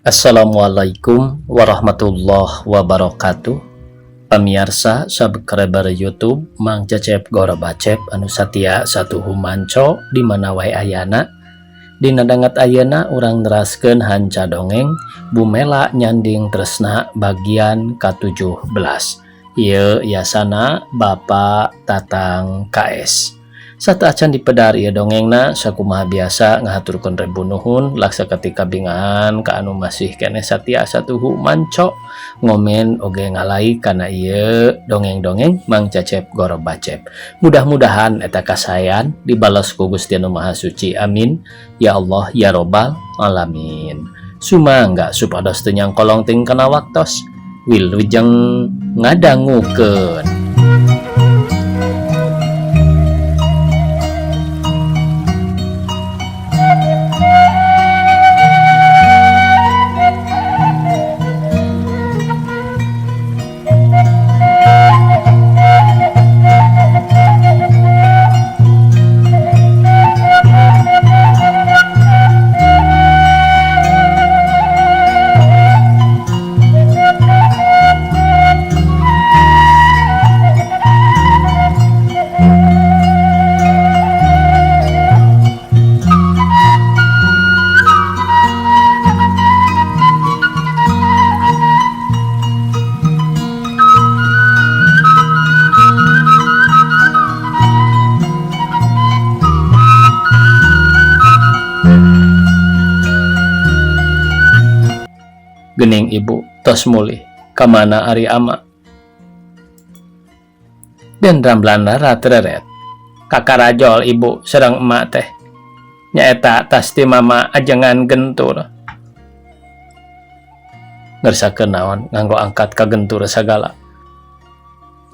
Assalamualaikum warahmatullahi wabarakatuh. Pamirsa subscriber YouTube Mang Cecep Gora Bacep anu satia satuhu manco di mana wae ayana. Dina dangat ayeuna urang neraskeun hanca dongeng Bumela Nyanding Tresna bagian ke-17. Ieu yasana Bapak Tatang KS. Sataacan dipedar ieu dongengna sakumaha biasa ngahaturkeun rebu nuhun laksa ketika bingahan ka anu masih keneh satia satuhu manco ngomen oge ngalai kana ieu dongeng-dongeng Mang Cecep Gora Bacep. Mudah-mudahan eta kasayan dibales ku Gusti Anu Maha Suci. Amin ya Allah ya Robbal alamin. Sumangga supados teu nyangkolong ting kana waktos wilujeng ngadangukeun. Gening ibu tos mulih kamana ari ama dan ramblana ratreret kakarajol ibu sedang emak teh nyaeta tas ti mama ajengan gentur ngersakeun naon nganggo angkat ka gentur sagala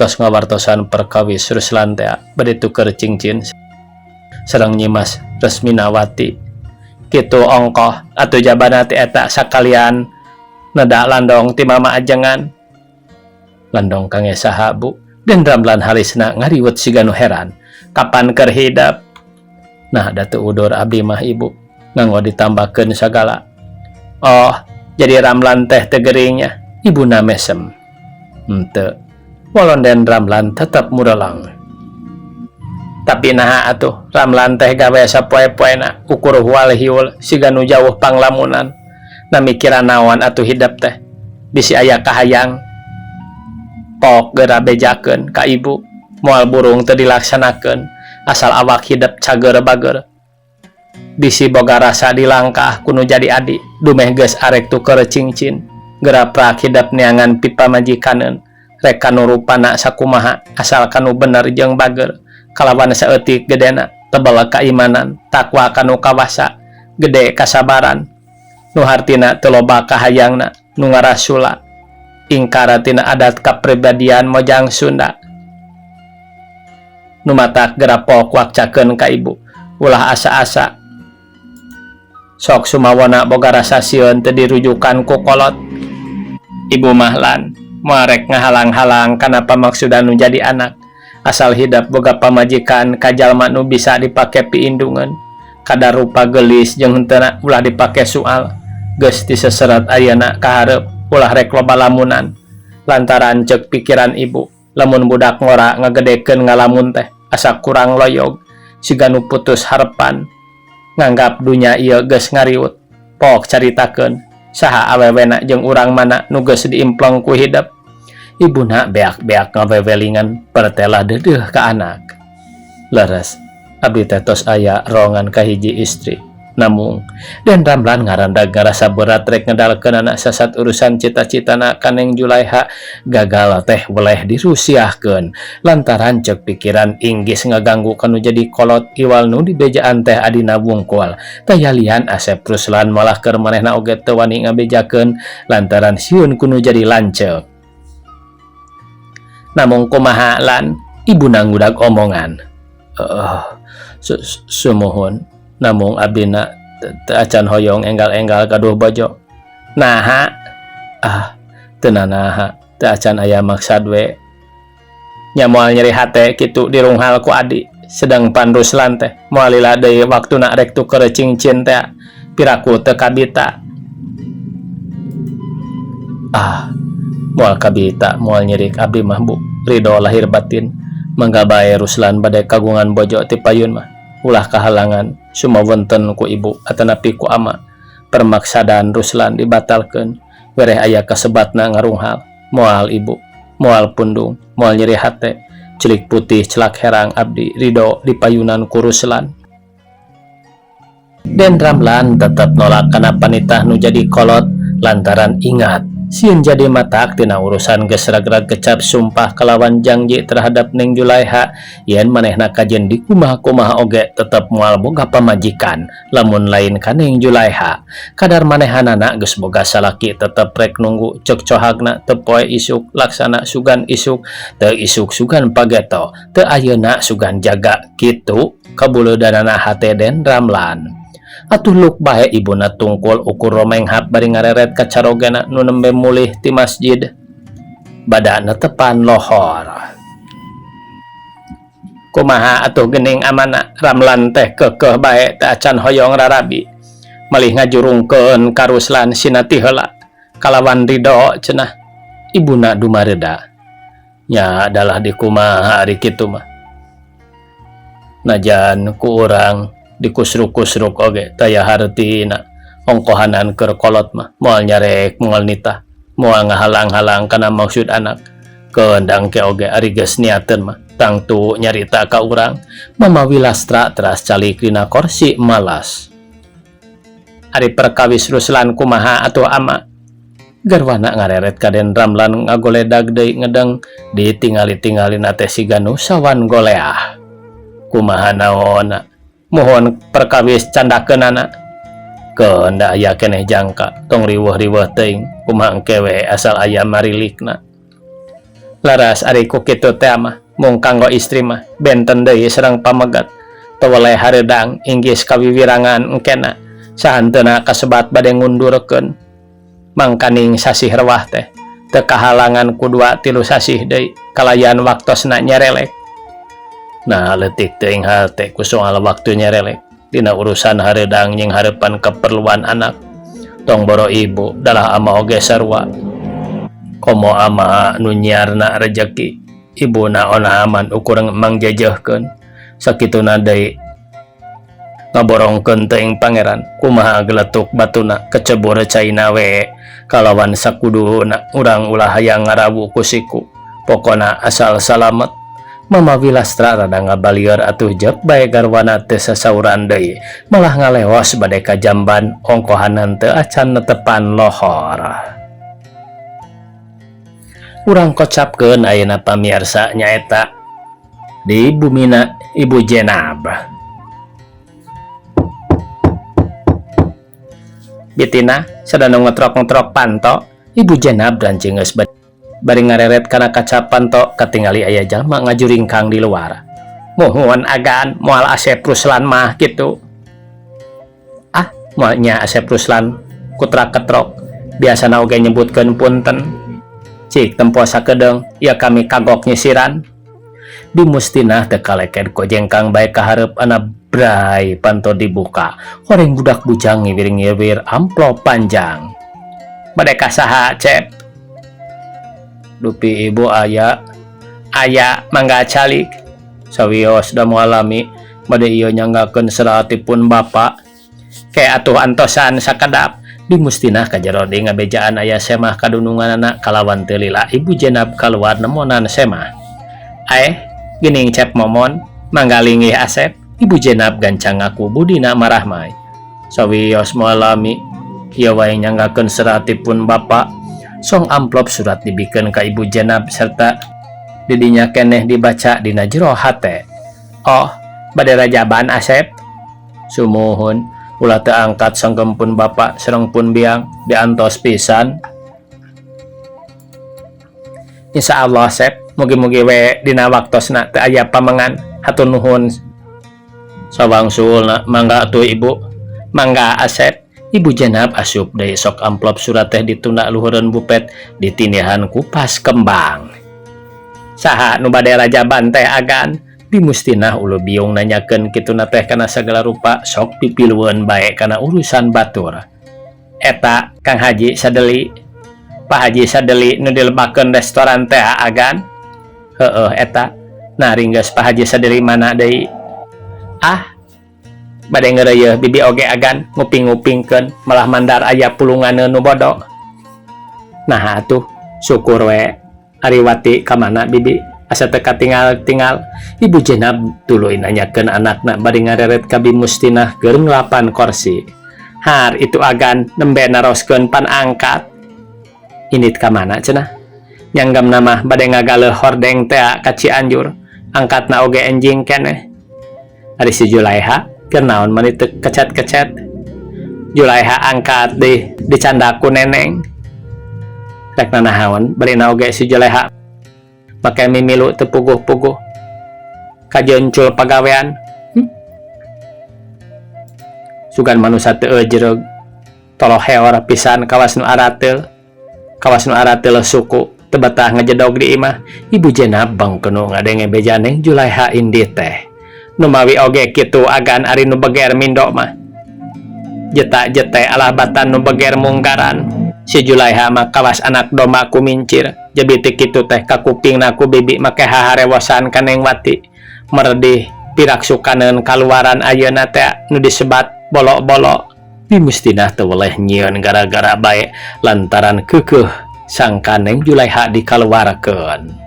tos ngawartosan perkawis Ruslan teh bade tuker cincin sareng nyimas Resminawati kitu ongkoh atuh jabana ti eta sakalian nada landong ti mama ajengan landong kange saha bu dan ramlan harisna ngariwet siga nu heran kapan keur hidap nah da teu udur abdi mah ibu nganggo ditambakeun sagala oh jadi ramlan teh teu geuringnya ibuna mesem henteu walon den ramlan tetep murelang tapi naha atuh ramlan teh gawe sapoe-poena ukur hual hiul siga nu jauh panglamunan na mikiran naon atuh hidap teh bisi aya kahayang pok geura bejakeun ka ibu moal burung teu dilaksanakeun asal awak hidap cager bager bisi boga rasa dilangkah kuno jadi adi dumeh geus arek tuker cincin geura prak hidap neangan pipa majikaneun rek kanu rupana sakumaha asal kanu bener jeung bager kalawan saeutik gedena tebal kaimanan takwa kanu kawasa gede kasabaran nu hartina teu loba kahayangna nu ngarasula ingkara tina adat kapribadian mojang Sunda nu matak geura pok wakcakeun ka ibu ulah asa-asa sok sumawona boga rasa sieun teu dirujukan ku kolot ibu mahlan moarek ngahalang-halang kana pamaksudan nu jadi anak asal hidap boga pamajikan ka jalma nu bisa dipake piindungan kada rupa gelis jeung henteu ulah dipake soal geus diseseret ayeuna ka hareup ulah rek loba lamunan lantaran ceuk pikiran ibu lamun budak ngora ngagedekeun ngalamun teh asa kurang loyog siga nu putus harepan nganggap dunya ieu geus ngariwut pok caritakeun saha awewena jeung urang mana nu geus diimpleng ku hidap ibuna beak-beak ngawewelingan pertelah deudeuh ka anak leres abdi teh tos aya rongan ka hiji istri namung dan ramlan ngarandag ngarasa berat rek ngedalkeun anak sasat urusan cita-citana kaneng Julaiha gagal teh weleh dirusiahkeun lantaran ceuk pikiran inggis ngaganggu kanu jadi kolot iwal nu dibejaan teh adina wungkul tayalian Asep Ruslan malah keur manehna oge teu wani ngabejakeun lantaran sieun kudu jadi lanceuk namung kumaha lan ibuna ngudag omongan sumuhun namung abdina teu acan hoyong enggal-enggal kaduh bojo naha teu nanaha teu acan aya maksad we nya moal nyeri hate kitu dirunghal ku adi sedang Pan Ruslan teh moal lila deui waktuna rek tuker cincin teh piraku teu kabita Moal kabita moal nyirik abdi mah Bu ridho lahir batin mangga bae Ruslan bade kagungan bojo ti payun mah ulah kahalangan sumawenten ku ibu atanapi ku ama permaksadaan Ruslan dibatalkeun wereh aya kasebatna ngarunghal moal ibu moal pundung moal nyeri hate celik putih celak herang abdi ridho dipayunan ku Ruslan. Den Ramlan tetap nolak kana panitah nu jadi kolot lantaran ingat sieun jadi matak tina urusan geus ragrag kecap sumpah kalawan janji terhadap Neng Julaiha yen manehna kajen di kumaha-kumaha oge tetep moal boga pamajikan lamun lain ka Neng Julaiha kadar manehanana geus boga salaki tetep rek nunggu cek cohagna teu poe isuk laksana sugan isuk teu isuk sugan pageto teu ayeuna sugan jaga kitu kabuleudanana hate Den Ramlan. Atuh luk bae ibuna tungkul ukur romenghap bari ngareret ka carogana nu nembe mulih ti masjid badana tepan lohor. Kumaha atuh geuning amana Ramlan teh keukeuh bae teu acan hoyong rarabi malih ngajurungkeun ka Ruslan sinati heula kalawan ridho cenah ibuna dumareda nya adalah di kumaha ari kitu mah najan ku urang dikusruk-kusruk oge taya hartina ongkohanan keur kolot mah moal nyarek moal nitah moal ngahalang-halang kana maksud anak keundang ke oge ari geus niateun mah tangtu nyarita ka urang mamawi lastra teras calik dina kursi malas. Ari perkawis Ruslan kumaha atuh ama garwana ngareret ka Den Ramlan ngagoledag deui ngedeng ditingali-tingalina teh siga nu sawan goleah. Kumaha naonna mohon perkawis candakeunana keunda aya keneh jangka tong riweuh-riweuh teuing kumaha engke we asal aya marilikna. Laras ari ku kitu teh mah mung kanggo istri mah benten deui sareng pamegat teu weleh hareudang inggis kawiwirangan engkena sahanteuna kasebat bade ngundurkeun mangkaning sasih rewah teh teu kahalangan ku 2-3 sasih deui kalayan waktosna nyarelek. Nah leutik teuing hate ku soal waktu nyarelek dina urusan hareudang jeung hareupan keperluan anak tong boro ibu dalah ama oge sarua komo ama nu nyiarna rejeki ibuna ona aman ukur mangjajahkeun sakituna deui ngaborongkeun teuing pangeran kumaha geletuk batuna kecebur caina we kalawan sakuduna urang ulah hayang ngarawu ku siku pokona asal salamet. Mamawi lastra rada ngabalieur atuh jep bae garwana teu sasauran deui malah ngaleos bade ka jamban ongkohanan teu acan netepan lohor. Urang kocapkeun ayeuna pamirsa nyaeta di bumina Ibu Jenab. Bitina sadana ngetrok-ngetrok panto Ibu Jenab dan cengeus bari ngareret kana kaca panto katingali aya jalma ngajuringkang di luar. Mohon agan moal Asep Ruslan mah gitu. Moal nya Asep Ruslan kutra ketrok biasana oge nyebutkeun punten. Cik tempo sakedeung ieu kami kagok nyisiran. Di mustinah teu kaleked ku jengkang bae ka hareup ana bray panto dibuka. Horeng budak bujang ngiwir-ngiwir amplop panjang. Bade ka saha Cep? Dupi ibu aya mangga calik sawios da mualami bade ieu nyanggakeun seratipun bapak ke atuh antosan sakedap di mustinah ka jero di ngabejaan aya semah kadununganna kalawan teu lila Ibu Jenab kaluar nemonan semah. Geuning Cep momon mangga linggih Asep. Ibu Jenab gancang ngaku budina marah mai sawios mualami ieu wae nyanggakeun seratipun bapak. Song amplop surat dibikeun ka Ibu Jenab serta didinya keneh dibaca dina jero hate. Oh, bade rajaban Asep? Sumuhun, ulah teu angkat sanggempun bapak sareng pun biang diantos pisan. Insyaallah Asep, mugi-mugi we dina waktosna teu aya pamengan. Hatur nuhun. Sawangsulna mangga atuh Ibu. Mangga Asep. Ibu Jenab asup deui sok amplop surat teh ditunda luhureun bupet ditinihan ku pas kembang. Saha nu bade rajaban teh agan? Di mustinah ulu biung nanyakeun kituna teh kana sagala rupa sok pipilueun bae kana urusan batur. Eta Kang Haji sadeli Pak Haji sadeli nu dilebakeun restoran teh agan. Heueuh eta. Nah ringgeus Pak Haji sadeli mana deui? Ah, bade ngeureuyeuh bibi oge agan nguping-ngupingkeun malah mandar aya pulungan nu bodo. Nah atuh syukur we ari wati ka mana bibi asa teu katinggal-tinggal. Ibu Jenab tuluy nanyakeun anakna bade ngareret ka Bimustinah keur ngelapan kursi. Har itu agan nembe naroskeun pan angkat. Init ka mana cenah? Nyanggam nama bade ngagaleuh hordeng teh ka Cianjur. Angkatna oge enjing keneh. Ari si Julaiha keur naon mani teu kecet-kecet. Julaiha angkat dicanda ku neneng. Rek nanahaon barina oge si Julaiha make mimilu teu puguh-puguh. Kajencul pagawean. Sugan manusia teu jeureg. Toloh heor pisan kawas nu arateul. Kawas nu arateul suku teu betah ngajedog di imah. Ibu Jenab bangkeun ngadenge beja Neng Julaiha indi teh. Nu mawi oge kitu agan ari nu beger mindo mah. Jeta-jete alah batan nu beger munggaran. Si Julaiha mah kawas anak domba ku mincir. Jadi teu kitu teh ka kupingna ku bibi make haharewosan ka Neng Wati. Merdih piraksukaneun kaluaran ayeuna teh nu disebat bolok-bolok. Bimustinah teu weleh nyieun gara-gara bae lantaran keukeuh sangka Neng Julaiha dikaluarkeun.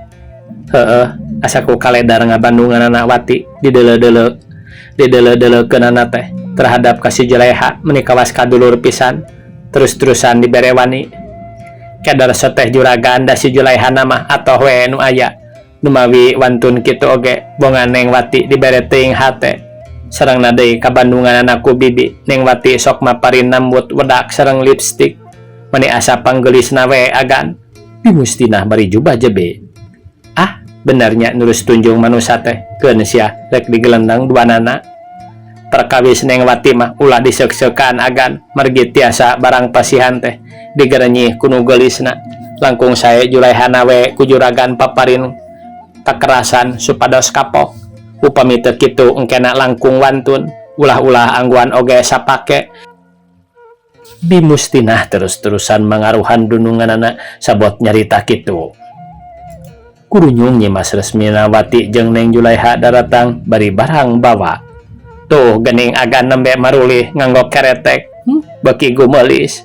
Heueuh, asa ku kaledar ngabandungan anak Wati dideuleuh-deuleukeun anak teh terhadap ka si Julaiha meuni kawas kadulur pisan terus-terusan diberewani. Kadar seteh juragan da si Julaiha mah atoh we nu aya. Nu mawi wantun kitu oge bongan Neng Wati dibere teuing hate. Sareng deui ka bandungan anakku bibi Neng Wati sok maparin nambut wedak sareng lipstik mani asa panggelisna we agan. Bimustinah bari jubah jebe. Ah benernya nurus tunjung manusia teh keun sia rek digelendang duanana. Perkawis Neng Wati mah ulah diseuk-seukan agan margi tiasa barang pasihan teh digerenyih ku nu geulisna. Langkung sae Julaihana we ku juragan paparin kakerasan supados kapok. Upami teu kitu engkena langkung wantun ulah-ulah angguan oge sapake. Bimustinah terus-terusan mangaruhan dununganana sabot nyarita kitu. Kurunyung Nyimas Resmina Wati jeung Neng Julaiha daratang bari barang bawa. Tuh gening agan nembe marulih nganggo keretek. Beki gumelis.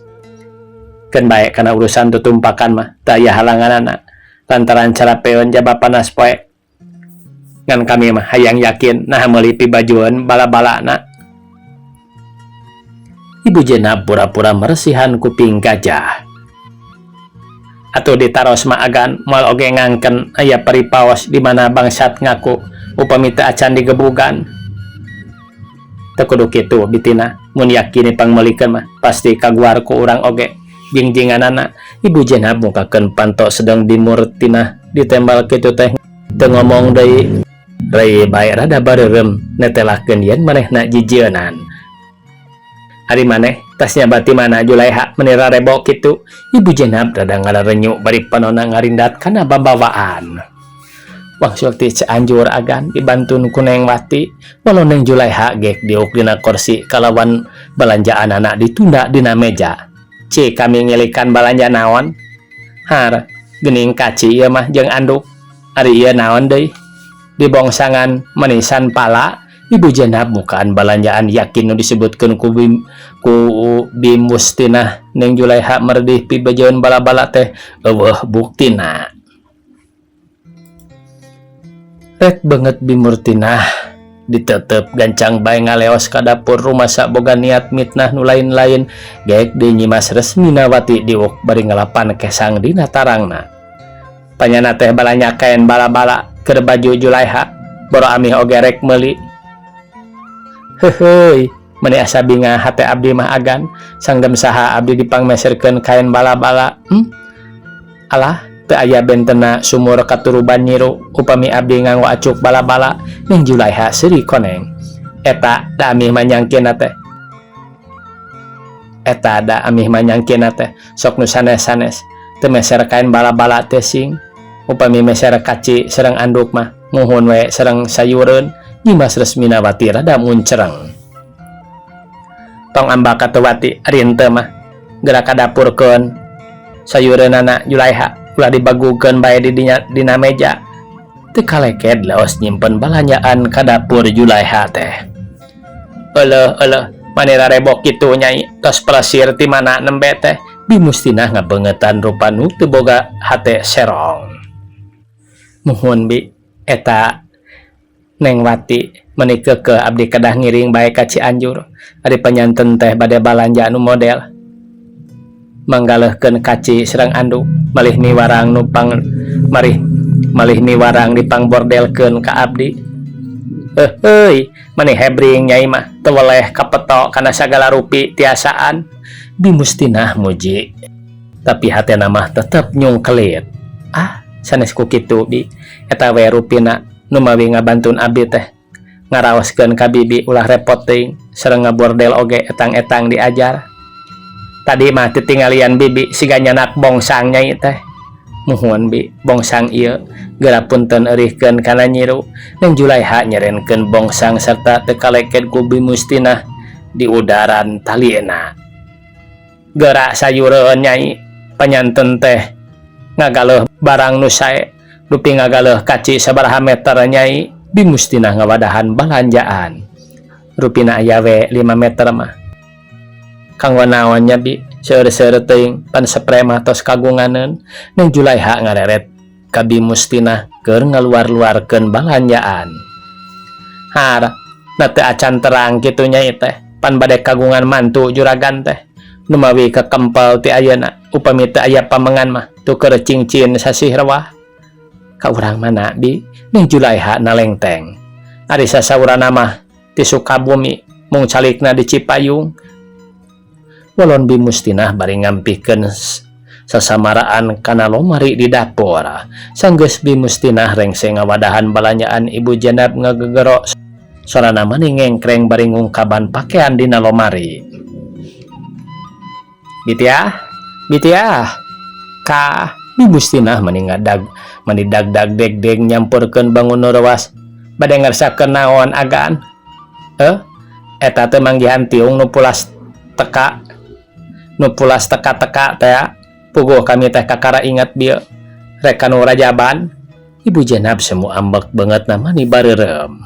Keun bae kana urusan tutumpakan mah teu aya halanganana. Lantaran carapeun jaba panas poe. Ngan kami mah hayang yakin nah meuli pibajueun bala-balana. Ibu Jenab pura-pura meresihan kuping gajah. Atuh ditaros mah agan moal oge ngangken aya paripaos di mana bangsat ngaku upami teu acan digebugan. Teu kudu kitu bitina mun yakini pangmeulikeun mah pasti kaguar ku urang oge. Jingjinganana Ibu Jenab mukakeun panto sedang dimurtinah ditembal kitu teh teu ngomong deui. Rai bae rada bareurem netelakeun yen manehna jijieunan. Ari maneh tasnya bati mana Julaiha meuni rarebo kitu. Ibu Jenab rada ngararenyu bari panonna ngarindat kana babawaan. Maksud ti Cianjur agan dibantun ku Neng Wati walau Neng Julaiha gek diuk dina kursi kalawan balanjaan anak ditunda dina meja. Cik kami ngilikan balanja naon? Har, gening kaci ieu mah jeung anduk. Ari ieu naon deui? Dibongsangan manisan pala. Ibu Jenab mukaan balanjaan yakin nu disebutkeun ku Bimustinah Neng Julaiha merdih pibajeun bala-bala teh eueuh buktina. Rek banget Bimurtinah ditetep gancang bae ngaleos ka dapur rumasa boga niat mitnah nu lain-lain gaek di Nyimas Resmina Wati diuk bari ngalapan kesang dina tarangna. Panyana teh balanya kain bala-bala keur baju Julaiha boro amih oge rek meuli. Heuheuy meuni asa binga hate abdi mah agan sanggem saha abdi dipangmeserkeun kain bala-bala. Alah teu aya bentena sumur katuruban nyiru upami abdi nganggo acuk bala-bala. Neng Julaiha seuri koneng. Eta da amih manyangkeunna teh. Eta da amih manyangkeunna teh sok nu sanes-sanes teu meser kain bala-bala teh sing. Upami meser kaci sareng anduk mah muhun we sareng sayureun. Nyimas Resmina Wati rada muncereng. Tong amba ka teu Wati ari henteu mah geura ka dapurkeun. sayureunana Julaiha ulah dibagukeun bae dina meja. Teu kaleket laos nyimpen balanjaan ka dapur Julaiha teh. Eueuh mani rarebok kitu nyai, tos pelesir ti mana nembe teh. Bi mustinah ngabeungetan rupa nu teu boga hate serong. Muhun bi eta Neng Wati meuni keukeuh abdi kedah ngiring bae ka Cianjur. Ari panyanten teh bade balanja nu model. Manggaleuhkeun kaci sareng andu malih miwarang nupang malih miwarang dipang bordelkeun ka abdi. Heuy, mani hebring nyai mah teu weleh kapeto kana sagala rupi tiasaan. Bi mustinah muji. Tapi hatena mah tetep nyungkelit. Sanes ku kitu bi eta we rupina nu mawi ngabantuan abdi teh ngaraoskeun ka bibi ulah repot teuing sareng ngabordel oge etang-etang diajar. Tadi mah titingalian bibi siga nyanak bongsang nyai teh. Muhun bi bongsang ieu geura punten eurihkeun kana nyiru. Neng Julaiha nyerenkeun bongsang sarta teu kaleket ku Bi Mustinah di udaran talieuna. Geura sayureun nyai, panyanten teh ngagaleuh barang nu sae dupi ngagaleuh kaci sabaraha meter nyai. Bi Mustinah ngawadahan balanjaan rupina aya we 5 meter mah. Kanggo naon nya bi seueur-seueur teuing pan sapre mah tos kagunganeun. Neng Julaiha ngareret ka Bi Mustinah keur ngaluar-luarkeun balanjaan. Har na teu acan terang kitu nyai teh pan bade kagungan mantu juragan teh nu mawi kakempel ti ayeuna upami teu aya pamengan mah tuker cincin sasih rewah. Ka urang mana bi Neng Julaiha nalengteng. Ari sasaurana mah ti Sukabumi mung calikna di Cipayung. Walon Bi Mustinah bari ngampikeun sasamaraan kana lomari di dapur. Sanggeus Bi Mustinah rengse ngawadahan balanjaan ibu Jenab ngagegero sorana mani ngengkreng bari ngungkaban pakaian dina lomari. Bitiah, ka Bi Mustinah mani dag deg nyampurkeun bangun rewas bade ngarsakeun naon agan. Eta teh manggihan tiung nu pulas teka teh puguh kami teh kakara ingat bieu rek kanu rajaban. Ibu Jenab semu ambek banget mani bareureum.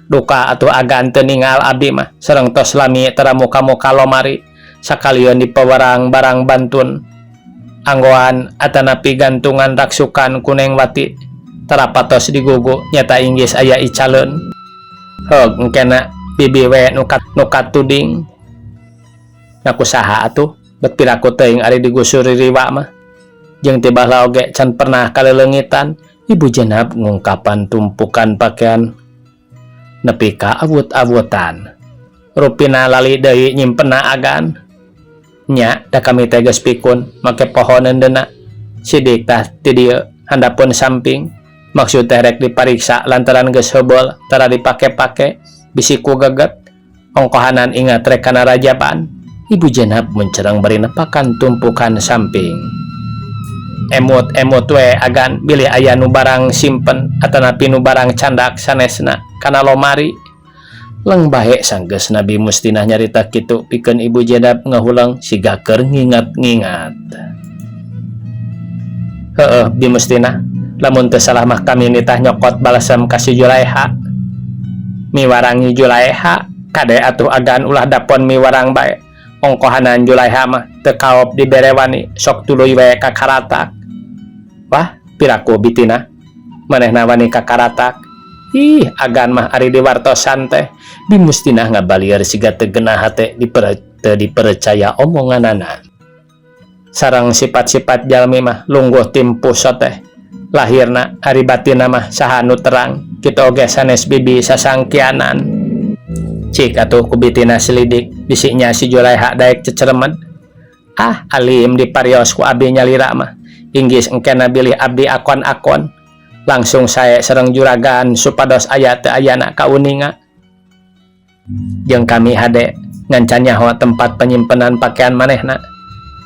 Duka atuh agan teu ningal abdi mah sareng tos lami tara muka-muka lomari sakalian dipawarang barang bantun anggoan atanapi gantungan raksukan ku Neng Wati tarapatos digugu nyata inggis aya icaleun. Heug engkena bibi we nu katuding. Nakusaha atuh bet piraku teuing ari digusuri riwa mah. Jeung tibah oge can pernah kaleleungitan. Ibu Jenab ngungkapan tumpukan pakaian nepi ka awut-awutan. Rupina lali deui nyimpenna agan. Nya da kami teh geus pikun make pohoneun deuna. Sidik tah ti dieu handapun samping. Maksud teh rek dipariksa lantaran geus heubeul tara dipake-pake bisi ku geget. Ongkohanan ingat rek kana rajaban. Ibu Jenab mencerang bari nepakan tumpukan samping. Emut we agan bilih aya nu barang simpen atanapi nu barang candak sanesna kana lomari. Leng bae sanggeus Nabi Mustinah nyarita kitu pikeun Ibu Jenab ngahulang siga keur ngingat-ngingat. Heueuh Bi Mustinah, lamun teu salah mah kami nitah nyokot balesem ka si Julaiha. Miwarangi Julaiha kade atuh agan ulah dapon miwarang bae. Ongkohanan Julaiha mah teu kaop diberewani sok tuluy we ka karatak. Wah, piraku bitina manehna wani ka karatak. Ih, agan mah ari diwartosan teh Bi Mustinah ngabalieur siga teu geunah hate dipercaya omonganana. Sareng sifat-sifat jalmi mah lungguh timpuso teh. Lahirna ari batinna mah saha nu terang, kitu oge sanes bibi sasangkianan. Cik atuh ku bitina selidik bisiknya si Julaiha daek ceceremed. Alim diparios ku abdi nyalira mah. Inggis engkena bilih abdi akon-akon. Langsung sae sareng juragan supados aya teu ayana kauninga. Jeung kami hade ngancan nyaho tempat penyimpenan pakaian manehna.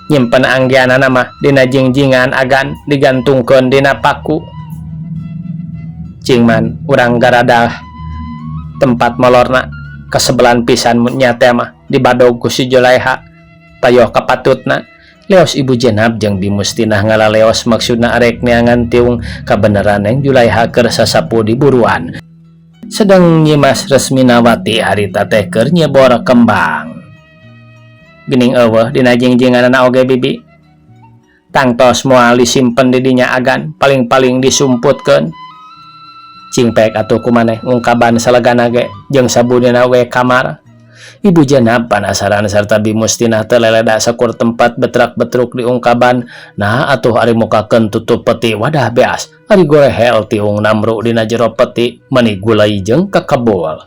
Nyimpen anggianana mah dina jingjingan agan digantungkeun dina paku. Cingman urang garada tempat molorna kasebelan pisan nya teh mah dibadog ku si Julaiha. Tayoh kapatutna Leos ibu Jenab jeung Bimustinah ngalaleos maksudna arek neangan tiung kabeneran Neng Julaiha keur sasapu di buruan. Sedang Nyimas Resminawati harita teh keur nyebor kembang. Gening eueuh dina jingjinganna oge bibi. Tangtos moal disimpen di dinya agan, paling-paling disumputkeun. Cingpek atuh kumaneh ungkaban salegana ge jeung sabunina we kamar. Ibu Jenab panasaran sarta Bimustinah teu leleda sakur tempat betrak-betruk di ungkaban. Nah atuh ari mukakeun tutup peti wadah beas. Ari gorehel tiung namru dina jero peti meuni gulai jeung kakebul.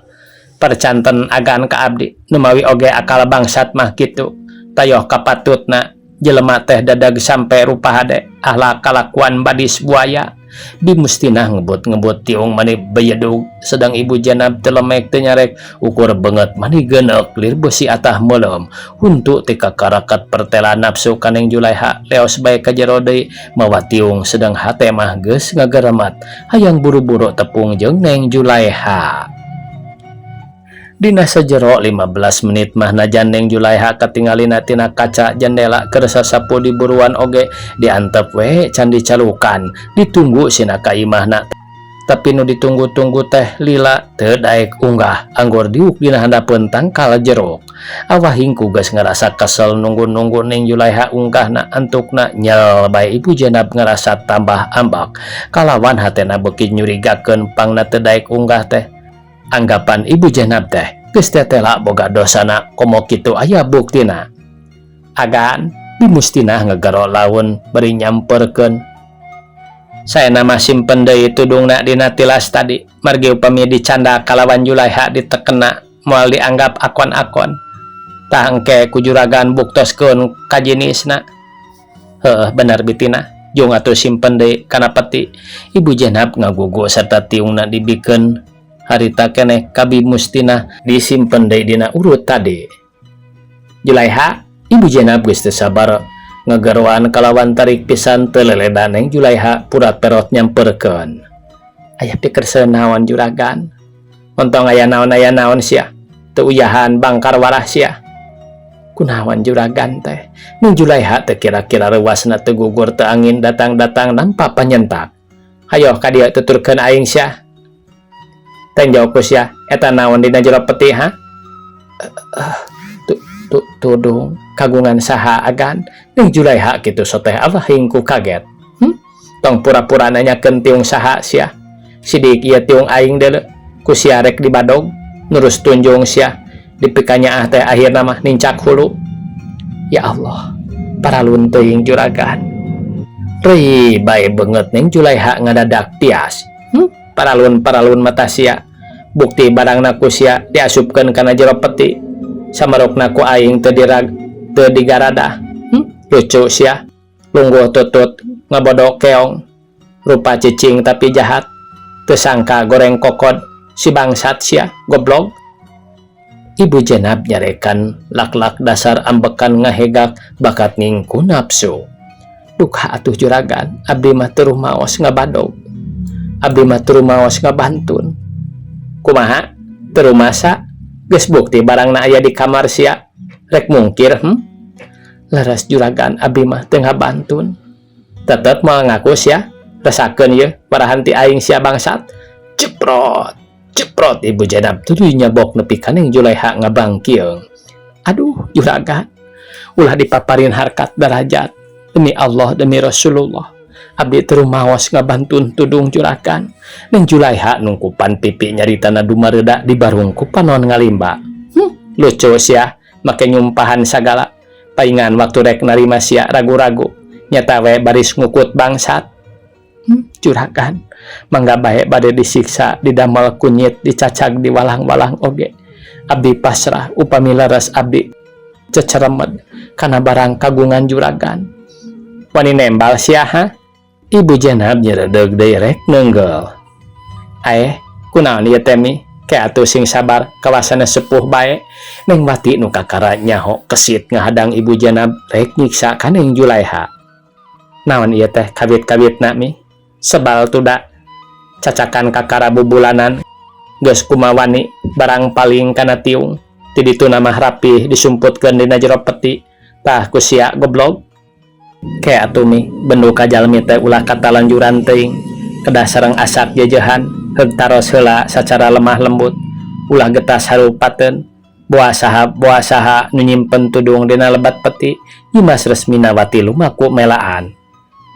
Percanten agan ka abdi nu mawi oge akal bangsat mah kitu. Tayoh kapatutna jelema teh dadag sampe rupa hade ahlak kalakuan badis buaya. Bimustinah ngebut-ngebut tiung mani bayedug, sedang ibu Jenab telemek teu nyarek ukur beungeut mani geuneuk lir beusi atah meuleum huntu ti kakarakat pertela nafsu ka Neng Julaiha leos bae ka jero deui mawa tiung sedang hate mah geus ngageremet hayang buru-buru tepung jeung Neng Julaiha. Dina sajero 15 menit mah najan Neng Julaiha katingalina tina kaca jendela keur sasapu di buruan oge diantep we can dicalukan ditunggu sina ka imahna. Tapi nu ditunggu-tunggu teh lila teu daek unggah anggur diuk dina handapeun tangkal jeruk. Awah hingku geus ngarasa kesel nunggu-nunggu Neng Julaiha unggahna antukna nyel bae ibu Jenab ngarasa tambah ambak kalawan hatena beuki nyurigakeun pangna teu daek unggah teh. Anggapan ibu Jenab teh geus tetela boga dosana komo kitu aya buktina. Agan Bimustinah ngegaro laun beri nyamperkeun. Saena mah simpen deui tudungna dina tilas tadi margi upami dicanda kalawan Julaiha ditekena moal dianggap akon-akon. Tah engke ku juragan buktoskeun ka jenisna. Heueuh bener bitina. Jung atuh simpen deui kana peti. Ibu Jenab ngagugu sarta tiungna dibikeun harita keneh ka Bimustinah disimpen deui dina urut tadi. Julaiha, ibu Jenab geus teu sabar ngageroan kalawan tarik pisan teu leleda Neng Julaiha pura perot nyamperkeun. Aya pikeun saeunaon juragan? Montong aya naon sia? Teu uyahan bangkar warah sia. Kunaon juragan teh? Neng Julaiha teu kira-kira reuasna teu gugur teu angin datang-datang nampa panyentak. Hayo ka dieu tuturkeun aing sia. Tenjauh sia, eta naon dina jero peti ha? Tudung kagungan saha agan? Neng Julaiha kitu soteh Allah hingku kaget. Tong pura-pura nanyakeun tiung saha sia. Sidik ieu tiung aing deuleu ku sia rek dibadog nurus tunjung sia dipikanya teh akhirna mah nincak hulu. Ya Allah, paralun teuing juragan. Rei bae beungeut Neng Julaiha ngadadak tias. Paralun mata sia. Bukti barangna ku sia diasupkeun kana jero peti. Samarukna ku aing teu digaradah. Lucu sia. Lungguh tutut ngabodok keong. Rupa cicing tapi jahat. Teu sangka goreng kokod si bangsat sia goblok. Ibu Jenab nyarekan lak-lak dasar ambekan ngahegak bakat ngingku nafsu. Duka atuh juragan, abdi mah teu maos ngabadog. Abdi mah teu maos ngabantun. Kumaha? Teu masa? Geus bukti barangna aya di kamar sia. Rek mungkir, Leres juragan abdi mah teu ngabantun. Tetep moal ngaku sia. Rasakeun ye parahan ti aing sia bangsat. Ceprot Ibu Jenab tuluy nyabok nepi ka Neng Julaiha ngabangkieung. Aduh juragan, ulah dipaparin harkat darajat. Demi Allah demi Rasulullah, abdi teu maos ngabantun tudung juragan. Neng Julaiha nungkupan pipi nyaritana dumareuda di barung ku panon ngalimba. Lucu sia make nyumpahan sagala. Paingan waktu rek narima sia ragu-ragu. Nyata we baris ngukut bangsat. Juragan, mangga bae bade disiksa, didamel kunyit, dicacag di walang-walang oge. Abdi pasrah upami leres abdi ceceremed kana barang kagungan juragan. Wani nembal sia ha? Ibu Jenab nyeredeg deui rek neunggel. Kunaon ieu teh mi? Ke atuh sing sabar kawasana sepuh bae. Neng Wati nu kakara nyaho kesit ngahadang Ibu Jenab rek nyiksa ka Neng Julaiha. Naon ieu teh kawit-kawitna mi? Sebal tuda cacakan kakara bubulanan geus kumawani barang paling kana tiung ti ditu mah rapih disumputkeun dina jero peti tah ku sia goblok Kayak atumi bendu kajalmi teh ulah kata lanjuran teuing kedah sareng asak jajahan heug taros heula sacara lemah lembut ulah getah harupateun boa saha nu nyimpen tudung dina lebat peti Nyimas Resminawati lumaku melaan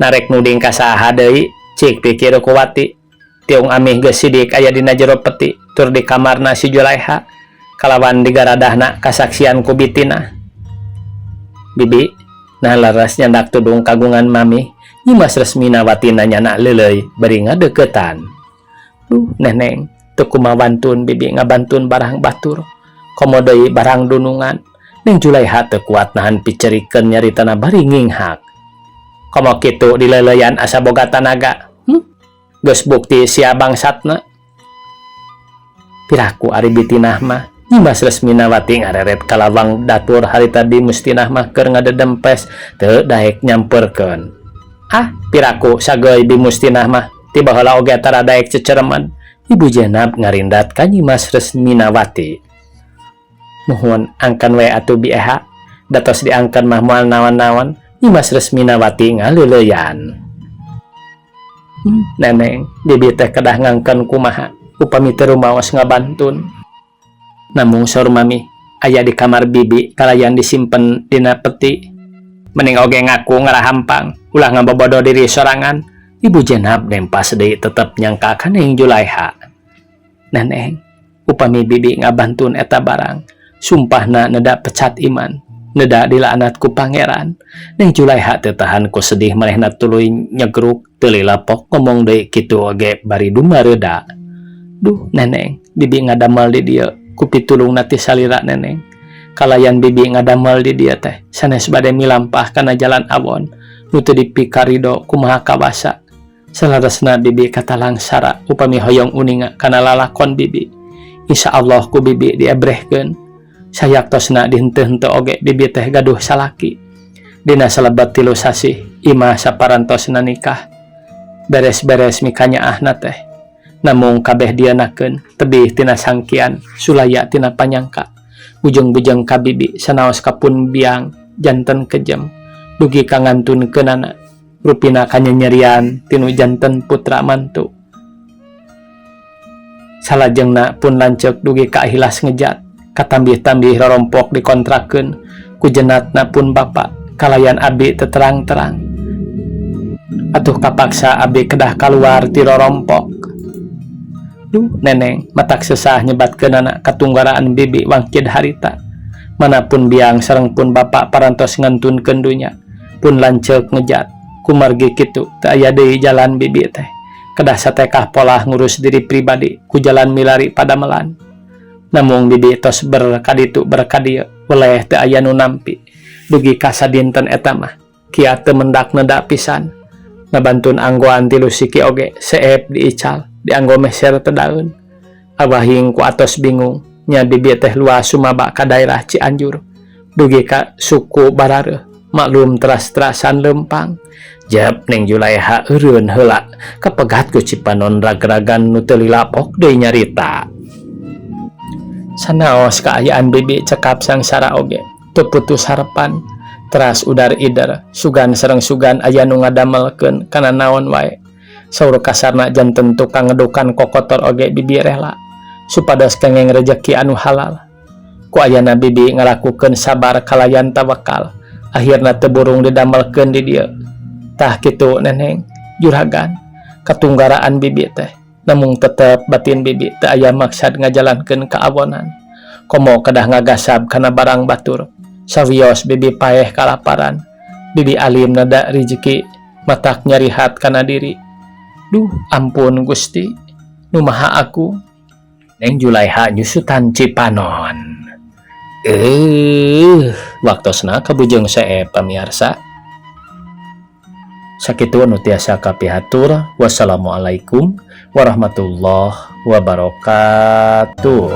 narek nuding ka saha deui cik pikir Kuwati tiung amih geus sidik aya dina jero peti tur di kamarna si Julaiha kalawan digaradahna kasaksian ku bitina bibi nah laras nyandak tudung kagungan mami Nyimas Resminawati nanyana leuleuy bari ngadeukeutan neneng teu kumaha bantun bibi ngabantun barang batur komo deui barang dunungan Neng Julaiha teu kuat nahan picerikeun nyaritana bari nginghak komo kitu dileleyan asa boga tanaga geus bukti sia bangsatna piraku ari bitinah mah Nyimas Resminawati ngareret ka lawang datur harita di mustinah mah keur ngadedempes teu daek nyamperkeun piraku sageui di mustinah mah tiba heula oge tara daek cecereman Ibu Jenab ngarindat ka Nyimas Resminawati nuhun angkan we atuh bi eha datos diangkan mah moal naon-naon Nyimas Resminawati ngaleuleuyan neneng bibi teh kedah ngangken kumaha upami teu rumaos ngabantun namung saur mami aya di kamar bibi kalayan disimpen dina peti mending oge ngaku ngarahampang ulah ngabobodo diri sorangan Ibu Jenab nempas deui tetep nyangka ka Neng Julaiha neneng upami bibi ngabantun eta barang sumpahna neda pecat iman neda dilaknat ku pangeran Neng Julaiha teu tahan ku sedih manehna tuluy nyegruk teu lilapok ngomong deui kitu oge bari dumareuda duh neneng bibi ngadamel di dieu ku pitulungna ti salira neneng kalayan bibi ngadamel di dieu teh sanes bade milampah kana jalan awon nu teu dipikarido kumaha kawasa salaresna bibi katalang sara upami hoyong uninga kana lalakon bibi insyaallah ku bibi diebrehkeun sayaktosna dihenteu-henteu oge bibi teh gaduh salaki dina salebat 3 sasih imah saparantosna nikah beres-beres mikanyaahna teh namung kabeh dienakeun tebih tina sangkian sulaya tina panyangka bujeng-bujeng ka bibi sanaos kapun biang janten kejem dugi kangantunkeunana rupina kanyanyerian tinu janten putra mantu salajengna pun lanceuk dugi ka hilas ngejat katambih-tambih rorompok dikontrakeun ku jenatna pun bapak kalayan abi teu terang-terang atuh kapaksa abi kedah kaluar ti rorompok duh neneng matak sesah nyebatkeunana katunggaraan bibi wangkid harita manapun biang sareng pun bapak parantos ngantunkeun dunya pun lanceuk ngejat kumargi kitu teu aya deui jalan bibi teh kedah satekah pola ngurus diri pribadi ku jalan milari padamelan namung bibi tos berkaditu berkadieu weleh teu aya nu nampi dugi ka sadinten eta mah kia teu mendak neda pisan ngabantun anggoan tilu siki oge seep diical dianggo meser teu daeun abahing ku atos bingung nya bibi teh luas sumaba ka daerah Cianjur dugi ka suku Barareuh maklum teras-terasan lempang jab Neng Julaiha eureun heula kapegat ku cipanon rag-ragan nu teu lilapok deui nyarita sanaos kaayaan bibi cekap sangsara oge teu putus harapan teras udar ider sugan sareng sugan aya nu ngadamelkeun kana naon wae saur kasarna janten tukang ngedukan kokotor oge bibi rela supados kengeng rejeki anu halal ku ayana bibi ngalakukeun sabar kalayan tawakal akhirna teu burung didamelkeun di dieu tah kitu neneng juragan katunggaraan bibi teh namung tetep batin bibi teu aya maksad ngajalankeun kaawonan komo kedah ngagasab kana barang batur sawios bibi paeh kalaparan bibi alim nada rezeki matak nyarihat kana diri duh ampun Gusti nu maha aku Neng Julaiha nyusutan cipanon waktosna kabujeng sae pamirsa sakitu anu tiasa kapihatur wassalamualaikum warahmatullahi wabarakatuh.